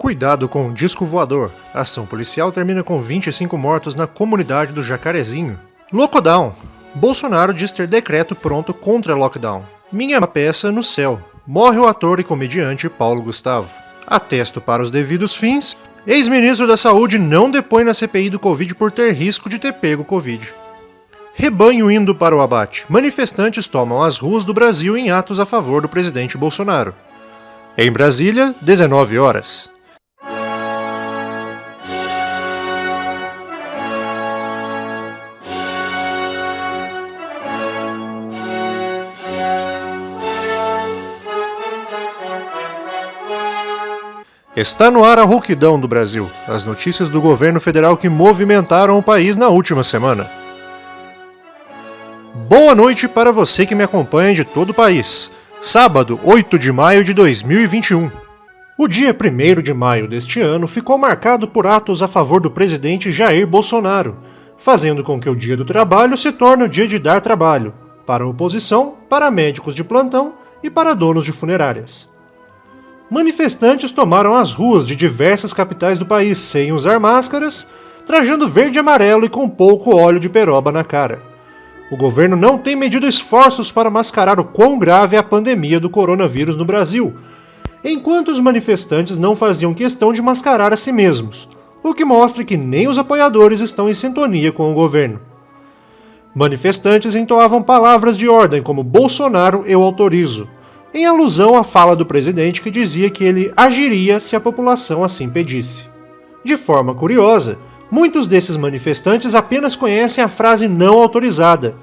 Cuidado com o disco voador. Ação policial termina com 25 mortos na comunidade do Jacarezinho. Lockdown. Bolsonaro diz ter decreto pronto contra lockdown. Minha peça no céu. Morre o ator e comediante Paulo Gustavo. Atesto para os devidos fins. Ex-ministro da Saúde não depõe na CPI do Covid por ter risco de ter pego Covid. Rebanho indo para o abate. Manifestantes tomam as ruas do Brasil em atos a favor do presidente Bolsonaro. Em Brasília, 19 horas. Está no ar a rouquidão do Brasil, as notícias do governo federal que movimentaram o país na última semana. Boa noite para você que me acompanha de todo o país. Sábado, 8 de maio de 2021. O dia 1º de maio deste ano ficou marcado por atos a favor do presidente Jair Bolsonaro, fazendo com que o dia do trabalho se torne o dia de dar trabalho, para a oposição, para médicos de plantão e para donos de funerárias. Manifestantes tomaram as ruas de diversas capitais do país sem usar máscaras, trajando verde e amarelo e com pouco óleo de peroba na cara. O governo não tem medido esforços para mascarar o quão grave é a pandemia do coronavírus no Brasil, enquanto os manifestantes não faziam questão de mascarar a si mesmos, o que mostra que nem os apoiadores estão em sintonia com o governo. Manifestantes entoavam palavras de ordem como "Bolsonaro, eu autorizo", em alusão à fala do presidente que dizia que ele agiria se a população assim pedisse. De forma curiosa, muitos desses manifestantes apenas conhecem a frase "não autorizada",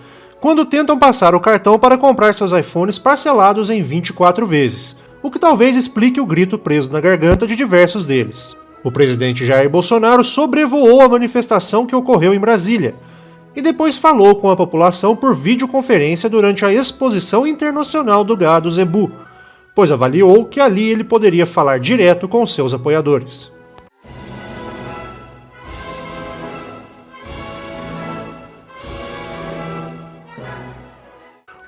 quando tentam passar o cartão para comprar seus iPhones parcelados em 24 vezes, o que talvez explique o grito preso na garganta de diversos deles. O presidente Jair Bolsonaro sobrevoou a manifestação que ocorreu em Brasília, e depois falou com a população por videoconferência durante a Exposição Internacional do Gado Zebu, pois avaliou que ali ele poderia falar direto com seus apoiadores.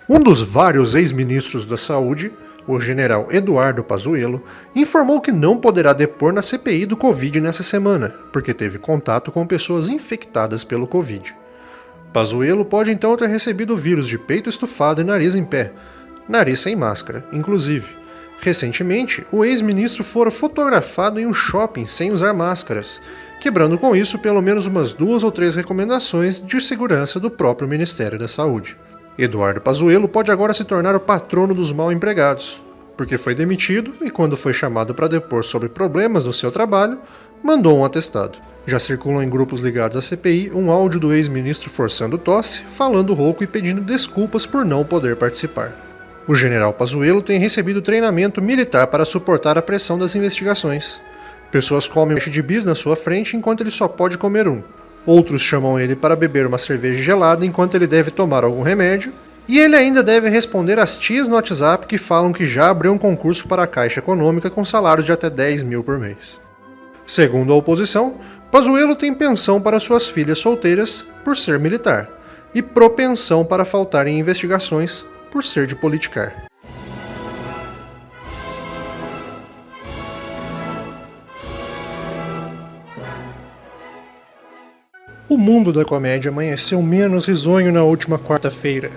Um dos vários ex-ministros da Saúde, o general Eduardo Pazuello, informou que não poderá depor na CPI do Covid nessa semana, porque teve contato com pessoas infectadas pelo Covid. Pazuello pode então ter recebido o vírus de peito estufado e nariz em pé, nariz sem máscara, inclusive. Recentemente, o ex-ministro fora fotografado em um shopping sem usar máscaras, quebrando com isso pelo menos umas 2 ou 3 recomendações de segurança do próprio Ministério da Saúde. Eduardo Pazuello pode agora se tornar o patrono dos mal empregados, porque foi demitido e quando foi chamado para depor sobre problemas no seu trabalho, mandou um atestado. Já circulam em grupos ligados à CPI um áudio do ex-ministro forçando tosse, falando rouco e pedindo desculpas por não poder participar. O general Pazuello tem recebido treinamento militar para suportar a pressão das investigações. Pessoas comem um peixe de bis na sua frente enquanto ele só pode comer um. Outros chamam ele para beber uma cerveja gelada enquanto ele deve tomar algum remédio. E ele ainda deve responder às tias no WhatsApp que falam que já abriu um concurso para a Caixa Econômica com salário de até 10 mil por mês. Segundo a oposição, Pazuello tem pensão para suas filhas solteiras por ser militar e propensão para faltar em investigações por ser de politicar. O mundo da comédia amanheceu menos risonho na última quarta-feira.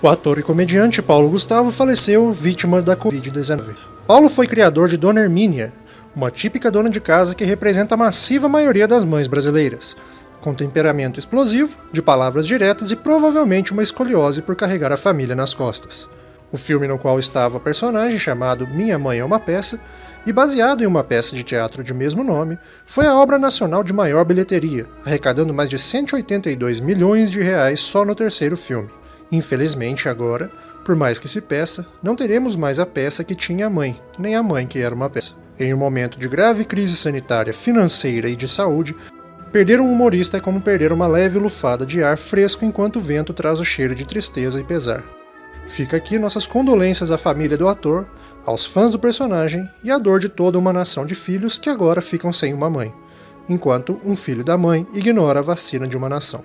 O ator e comediante Paulo Gustavo faleceu vítima da Covid-19. Paulo foi criador de Dona Hermínia, uma típica dona de casa que representa a massiva maioria das mães brasileiras, com temperamento explosivo, de palavras diretas e provavelmente uma escoliose por carregar a família nas costas. O filme no qual estava a personagem, chamado Minha Mãe é uma Peça, e baseado em uma peça de teatro de mesmo nome, foi a obra nacional de maior bilheteria, arrecadando mais de 182 milhões de reais só no terceiro filme. Infelizmente agora, por mais que se peça, não teremos mais a peça que tinha a mãe, nem a mãe que era uma peça. Em um momento de grave crise sanitária, financeira e de saúde, perder um humorista é como perder uma leve lufada de ar fresco enquanto o vento traz o cheiro de tristeza e pesar. Fica aqui nossas condolências à família do ator, aos fãs do personagem e à dor de toda uma nação de filhos que agora ficam sem uma mãe, enquanto um filho da mãe ignora a vacina de uma nação.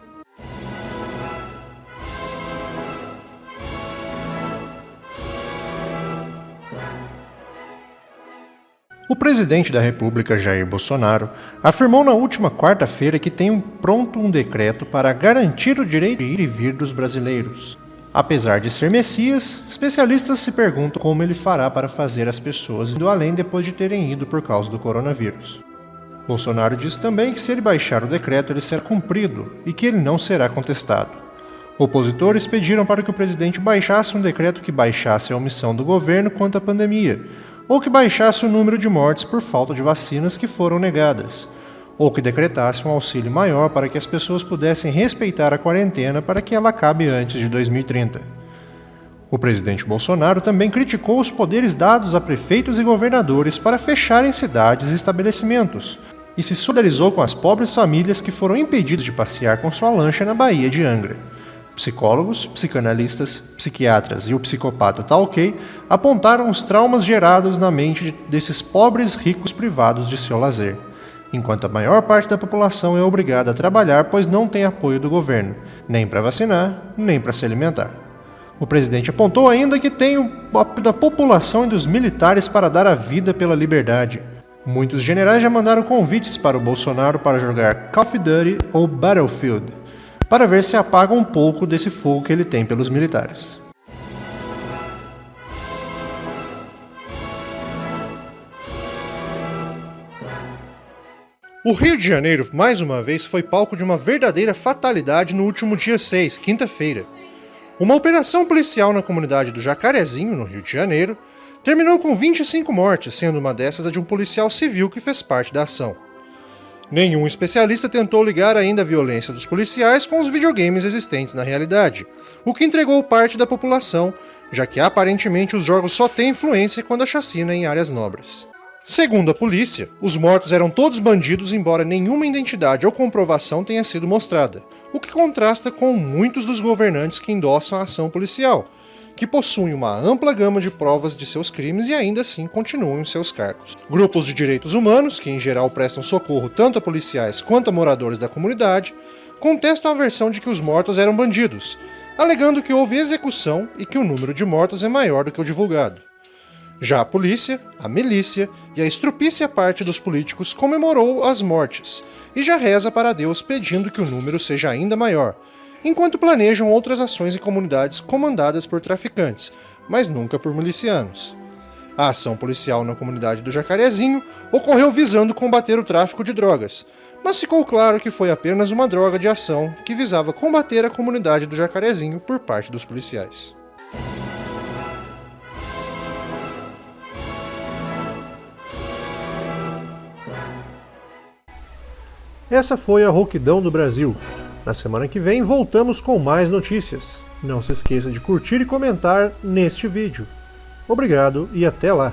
O O presidente da República, Jair Bolsonaro, afirmou na última quarta-feira que tem pronto um decreto para garantir o direito de ir e vir dos brasileiros. Apesar de ser Messias, especialistas se perguntam como ele fará para fazer as pessoas ir além depois de terem ido por causa do coronavírus. Bolsonaro disse também que se ele baixar o decreto ele será cumprido e que ele não será contestado. Opositores pediram para que o presidente baixasse um decreto que baixasse a omissão do governo quanto à pandemia, ou que baixasse o número de mortes por falta de vacinas que foram negadas, ou que decretasse um auxílio maior para que as pessoas pudessem respeitar a quarentena para que ela acabe antes de 2030. O presidente Bolsonaro também criticou os poderes dados a prefeitos e governadores para fecharem cidades e estabelecimentos, e se solidarizou com as pobres famílias que foram impedidas de passear com sua lancha na Baía de Angra. Psicólogos, psicanalistas, psiquiatras e o psicopata Talkei apontaram os traumas gerados na mente desses pobres ricos privados de seu lazer, enquanto a maior parte da população é obrigada a trabalhar pois não tem apoio do governo, nem para vacinar, nem para se alimentar. O presidente apontou ainda que tem o apoio da população e dos militares para dar a vida pela liberdade. Muitos generais já mandaram convites para o Bolsonaro para jogar Call of Duty ou Battlefield, para ver se apaga um pouco desse fogo que ele tem pelos militares. O Rio de Janeiro, mais uma vez, foi palco de uma verdadeira fatalidade no último dia 6, quinta-feira. Uma operação policial na comunidade do Jacarezinho, no Rio de Janeiro, terminou com 25 mortes, sendo uma dessas a de um policial civil que fez parte da ação. Nenhum especialista tentou ligar ainda a violência dos policiais com os videogames existentes na realidade, o que entregou parte da população, já que aparentemente os jogos só têm influência quando a chacina é em áreas nobres. Segundo a polícia, os mortos eram todos bandidos, embora nenhuma identidade ou comprovação tenha sido mostrada, o que contrasta com muitos dos governantes que endossam a ação policial, que possuem uma ampla gama de provas de seus crimes e ainda assim continuam em seus cargos. Grupos de direitos humanos, que em geral prestam socorro tanto a policiais quanto a moradores da comunidade, contestam a versão de que os mortos eram bandidos, alegando que houve execução e que o número de mortos é maior do que o divulgado. Já a polícia, a milícia e a estrupícia parte dos políticos comemorou as mortes e já reza para Deus pedindo que o número seja ainda maior, enquanto planejam outras ações em comunidades comandadas por traficantes, mas nunca por milicianos. A ação policial na comunidade do Jacarezinho ocorreu visando combater o tráfico de drogas, mas ficou claro que foi apenas uma droga de ação que visava combater a comunidade do Jacarezinho por parte dos policiais. Essa foi a Rouquidão do Brasil. Na semana que vem voltamos com mais notícias. Não se esqueça de curtir e comentar neste vídeo. Obrigado e até lá!